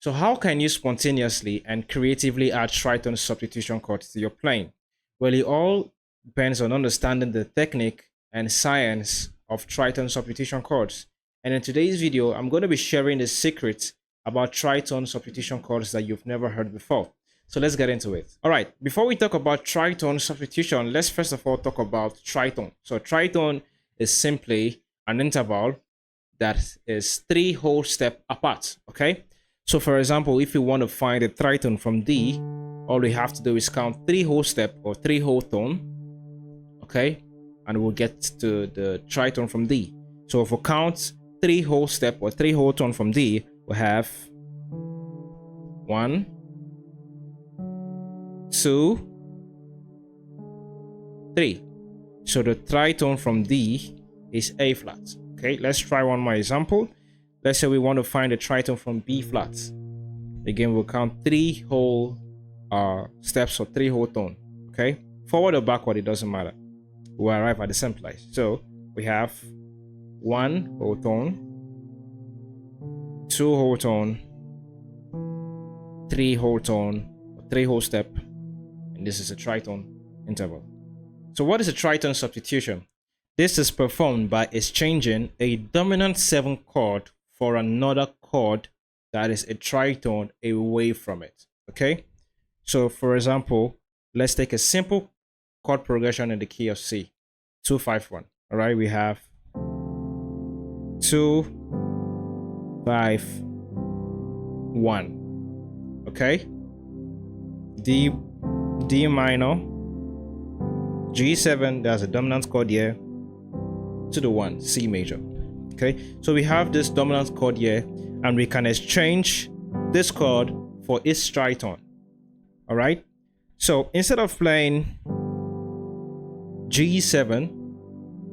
So how can you spontaneously and creatively add tritone substitution chords to your playing? Well, it all depends on understanding the technique and science of tritone substitution chords. And in today's video, I'm going to be sharing the secrets about tritone substitution chords that you've never heard before. So let's get into it. All right, before we talk about tritone substitution, let's first of all talk about tritone. So tritone is simply an interval that is 3 whole steps apart, okay? So for example, if you want to find a tritone from D, all we have to do is count 3 whole steps or 3 whole tone, okay? And we'll get to the tritone from D. So if we count 3 whole steps or 3 whole tone from D, we have 1, 2, 3. So the tritone from D is A flat. Okay, let's try one more example. Let's say we want to find a tritone from B flat. Again, we'll count 3 whole steps or 3 whole tone. Okay, forward or backward, it doesn't matter. We'll arrive at the same place. So we have 1 whole tone, 2 whole tone, 3 whole tone, 3 whole step, and this is a tritone interval. So what is a tritone substitution? This is performed by exchanging a dominant 7 chord for another chord that is a tritone away from it. Okay, so for example, let's take a simple chord progression in the key of C, 2 5 1. All right, we have 2 5 1. Okay, D minor, G7, there's a dominant chord here, to the 1, C major. Okay, so we have this dominant chord here, and we can exchange this chord for its tritone. All right, so instead of playing G7,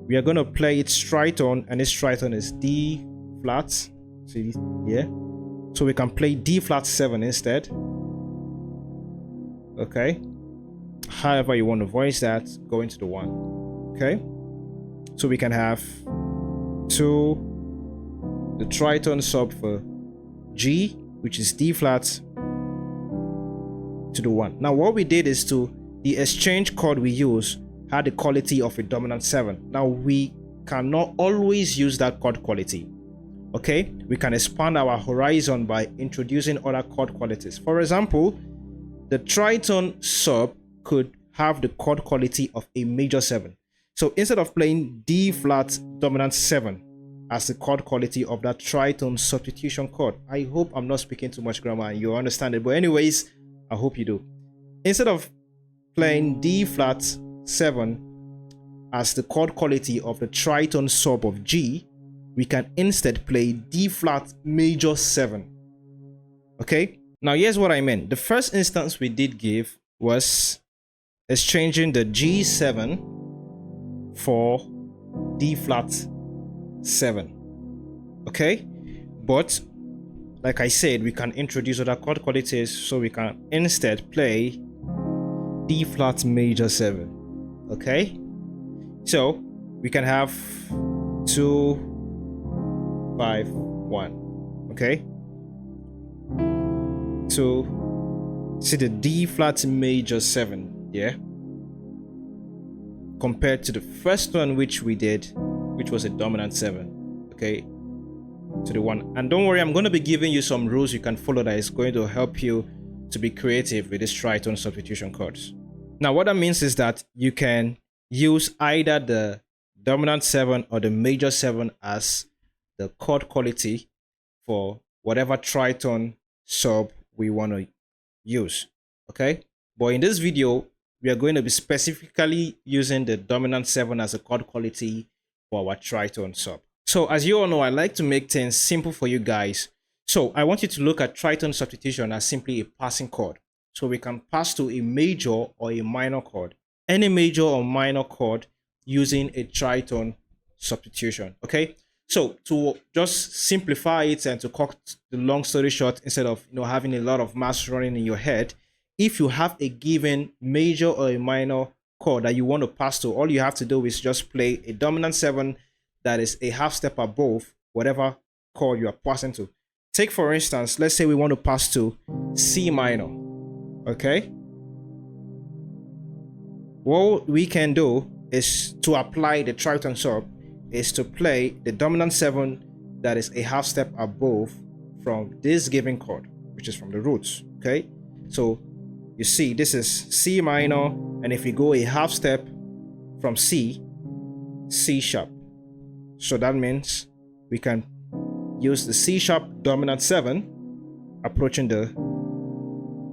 we are going to play its tritone, and its tritone is D flat. See here, so we can play D flat 7 instead. Okay, however you want to voice that, go into the 1. Okay, so we can have the tritone sub for G, which is D flat, to the 1. Now what we did is the exchange chord we use had the quality of a dominant 7. Now we cannot always use that chord quality. Okay, we can expand our horizon by introducing other chord qualities. For example, the tritone sub could have the chord quality of a major 7. So instead of playing D flat dominant 7 as the chord quality of that tritone substitution chord, I hope I'm not speaking too much grammar and you understand it, but anyways, I hope you do. Instead of playing D flat 7 as the chord quality of the tritone sub of G, we can instead play D flat major 7. Okay, now here's what I meant. The first instance we did give was exchanging the G7 for D flat 7. Okay, but like I said, we can introduce other chord qualities, so we can instead play D flat major 7. Okay, so we can have 2 5 1. Okay, so see the D flat major 7, yeah, compared to the first one which we did, which was a dominant 7. Okay, to the 1. And don't worry, I'm going to be giving you some rules you can follow that is going to help you to be creative with this tritone substitution chords. Now what that means is that you can use either the dominant 7 or the major 7 as the chord quality for whatever tritone sub we want to use. Okay, but in this video we are going to be specifically using the dominant 7 as a chord quality for our tritone sub. So as you all know, I like to make things simple for you guys. So I want you to look at tritone substitution as simply a passing chord. So we can pass to a major or a minor chord, any major or minor chord using a tritone substitution. Okay, so to just simplify it and to cut the long story short, instead of having a lot of maths running in your head, if you have a given major or a minor chord that you want to pass to, all you have to do is just play a dominant 7 that is a half step above whatever chord you are passing to. take for instance, let's say we want to pass to C minor. Okay, what we can do is to apply the tritone sub is to play the dominant 7 that is a half step above from this given chord, which is from the roots. Okay, so you see this is C minor, and if we go a half step from C, C sharp. So that means we can use the C sharp dominant 7 approaching the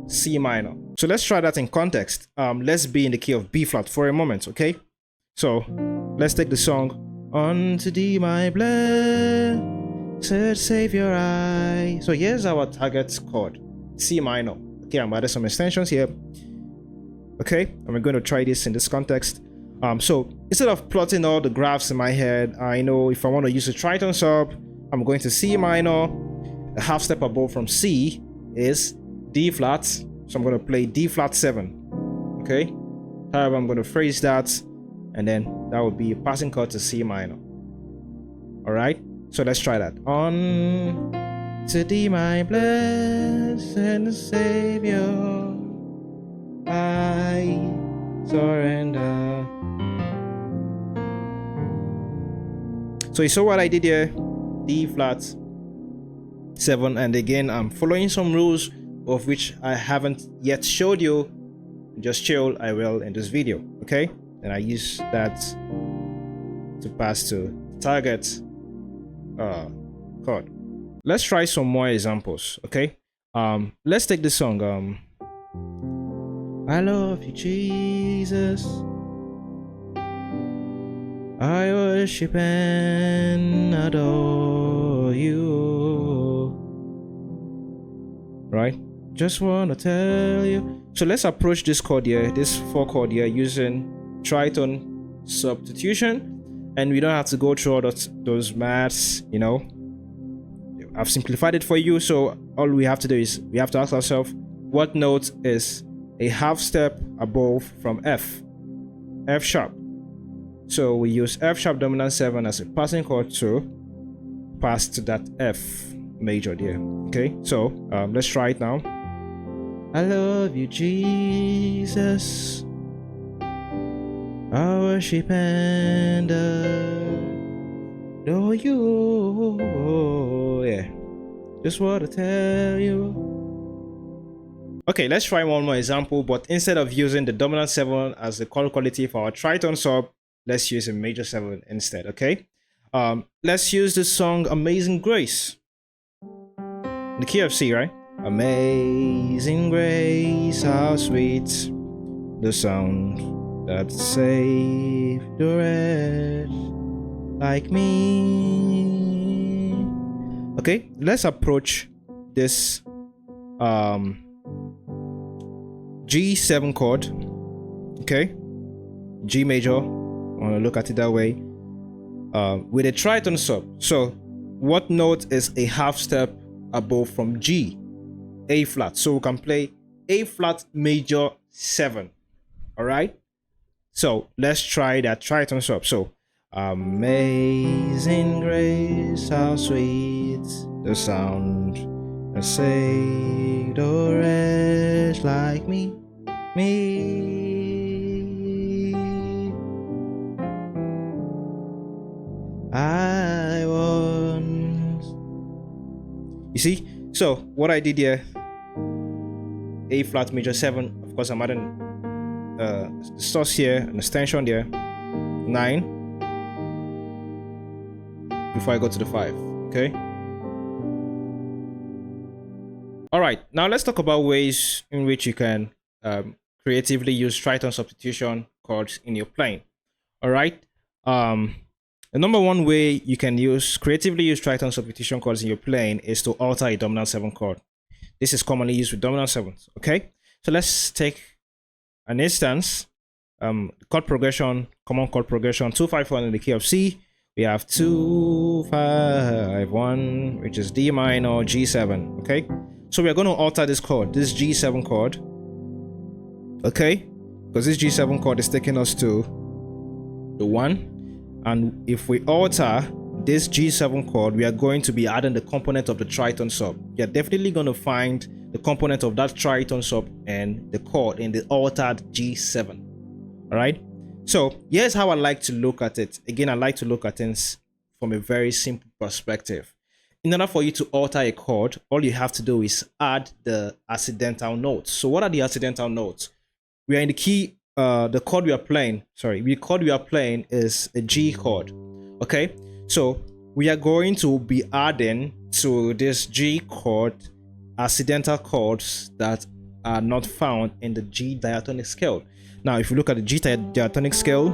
C minor. So let's try that in context. Let's be in the key of B flat for a moment. Okay, so let's take the song "Unto Thee My Blessed Savior I." So here's our target chord, C minor. Okay, I'm adding some extensions here. Okay, and we're going to try this in this context. So instead of plotting all the graphs in my head, I know if I want to use a tritone sub, I'm going to C minor. A half step above from C is D flat, so I'm going to play D flat 7. Okay, however, I'm going to phrase that, and then that would be a passing chord to C minor. All right, so let's try that. On to Thee, my blessed Savior, I surrender. So you saw what I did here, D flat 7, and again I'm following some rules of which I haven't yet showed you. Just chill, I will in this video. Okay, and I use that to pass to target chord. Let's try some more examples. Okay, let's take this song, I love you, Jesus, I worship and adore you. Right, just wanna tell you. So let's approach this chord here, this 4 chord here, using tritone substitution, and we don't have to go through all those maths, you know. I've simplified it for you, so all we have to do is we have to ask ourselves, what note is a half step above from F? F sharp. So we use F sharp dominant 7 as a passing chord to pass to that F major there. Okay, so let's try it now. I love you, Jesus, I worship and adore you. Yeah, just want to tell you. Okay, let's try one more example, but instead of using the dominant 7 as the chord quality for our tritone sub, let's use a major 7 instead. Okay, let's use the song Amazing Grace, the key of C, right? Amazing grace, how sweet the sound that saved the wretch like me. Okay, let's approach this G7 chord. Okay, G major, I want to look at it that way, with a tritone sub. So what note is a half step above from G? A flat. So we can play A flat major 7. All right, so let's try that tritone sub. So amazing grace, how sweet the sound that saved a wretch like me. I want. You see, so what I did here, A flat major 7. Of course, I'm adding the sus here, an extension there, 9, before I go to the 5. Okay. All right. Now let's talk about ways in which you can creatively use tritone substitution chords in your playing. All right. The number one way you can creatively use tritone substitution chords in your playing is to alter a dominant 7 chord. This is commonly used with dominant 7s. Okay, so let's take an instance. Chord progression, common chord progression, 2-5-1 in the key of C. We have 2-5-1, which is D minor, G7. Okay, so we are going to alter this chord, this G7 chord. Okay, because this G7 chord is taking us to the 1. And if we alter this G7 chord, we are going to be adding the component of the tritone sub. You're definitely going to find the component of that tritone sub and the chord in the altered G7. All right. So here's how I like to look at it. Again, I like to look at things from a very simple perspective. In order for you to alter a chord, all you have to do is add the accidental notes. So what are the accidental notes? We are in the key, the chord we are playing, the chord we are playing is a G chord. Okay, so we are going to be adding to this G chord accidental chords that are not found in the G diatonic scale. Now, if you look at the G diatonic scale,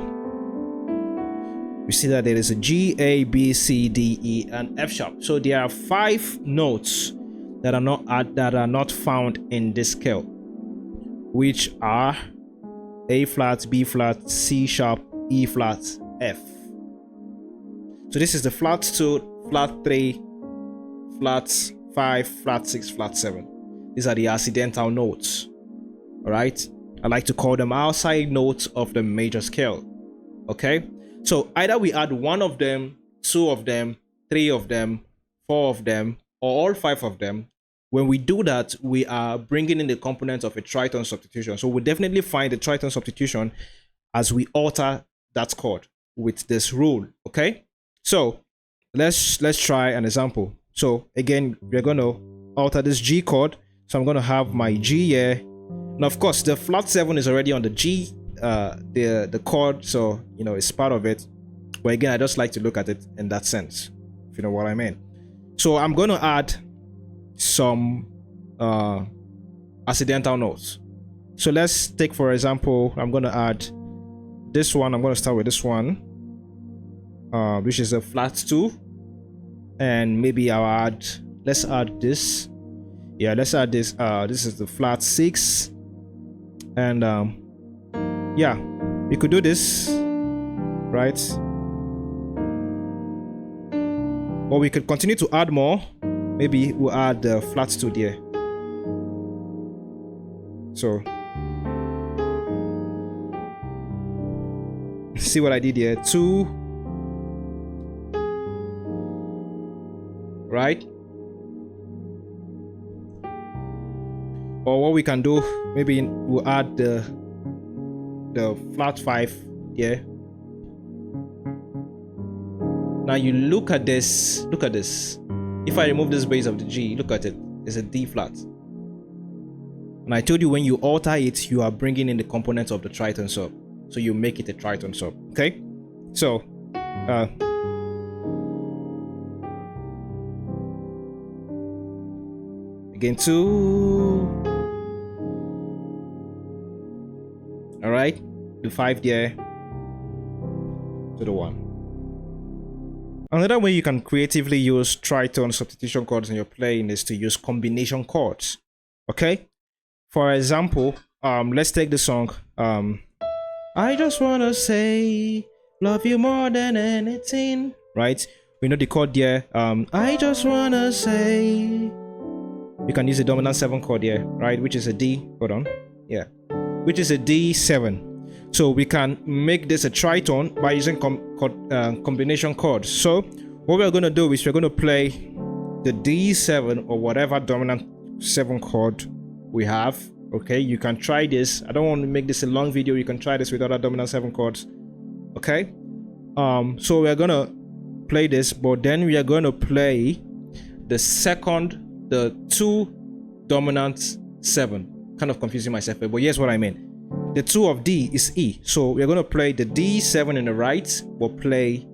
we see that there is a G, A, B, C, D, E, and F sharp. So there are 5 notes that are not found in this scale, which are A flat, B flat, C sharp, E flat, F. So this is the flat 2, flat 3, flat 5, flat 6, flat 7. These are the accidental notes. All right. I like to call them outside notes of the major scale. Okay. So either we add 1 of them, 2 of them, 3 of them, 4 of them, or all 5 of them. When we do that, we are bringing in the components of a tritone substitution. So we'll definitely find the tritone substitution as we alter that chord with this rule. Okay. So let's try an example. So again, we're going to alter this G chord. So I'm going to have my G here. Now, of course, the flat 7 is already on the G, the chord, so you know it's part of it. But again, I just like to look at it in that sense, if you know what I mean. So I'm going to add some accidental notes. So let's take, for example, I'm going to add this one. I'm going to start with this one, which is a flat 2, and maybe let's add this. Yeah, let's add this. This is the flat 6, and yeah, we could do this, right? Or we could continue to add more. Maybe we'll add the flat 2 there. So see what I did here? 2, right? Or what we can do, maybe we'll add the flat 5 here. Now you look at this. If I remove this base of the G, look at it. It's a D flat. And I told you when you alter it, you are bringing in the components of the tritone sub. So you make it a tritone sub. Okay. So again 2. All right, the 5 there to the 1. Another way you can creatively use tritone substitution chords in your playing is to use combination chords. Okay, for example, let's take the song I just wanna say love you more than anything, right? We know the chord there. I just wanna say, you can use the dominant 7 chord here, right, which is a D. Hold on, yeah, which is a D7. So we can make this a tritone by using combination chords. So what we're going to do is we're going to play the D7 or whatever dominant 7 chord we have. Okay, you can try this. I don't want to make this a long video. You can try this with other dominant 7 chords. Okay, so we're going to play this, but then we are going to play the 2 dominant 7. Kind of confusing myself, but here's what I mean. The 2 of D is E, so we're going to play the D7 in the right, but play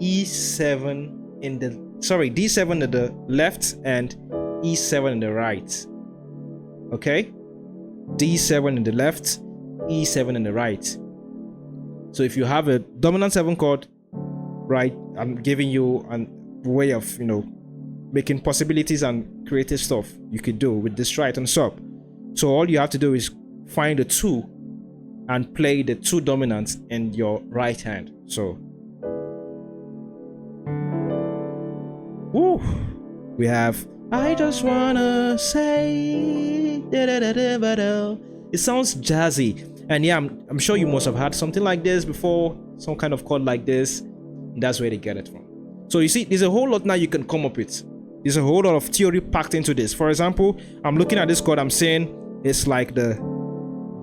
E7 in the D7 in the left and E7 in the right. Okay, D7 in the left, E7 in the right. So if you have a dominant 7 chord, right, I'm giving you a way of, you know, making possibilities and creative stuff you could do with this tritone sub. So all you have to do is find the 2 and play the 2 dominants in your right hand. So woo, we have I just wanna say da, da, da, da, da, da. It sounds jazzy, and yeah, I'm sure you must have had something like this before, some kind of chord like this. That's where they get it from. So you see, there's a whole lot now you can come up with. There's a whole lot of theory packed into this. For example, I'm looking at this chord, I'm saying it's like the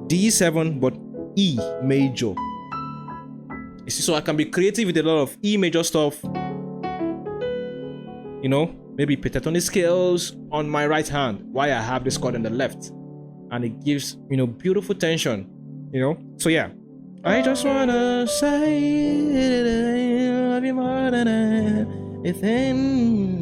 D7 but E major. You see, so I can be creative with a lot of E major stuff. You know, maybe pentatonic scales on my right hand while I have this chord on the left. And it gives, you know, beautiful tension, you know. So yeah, I just wanna say I love you more than anything.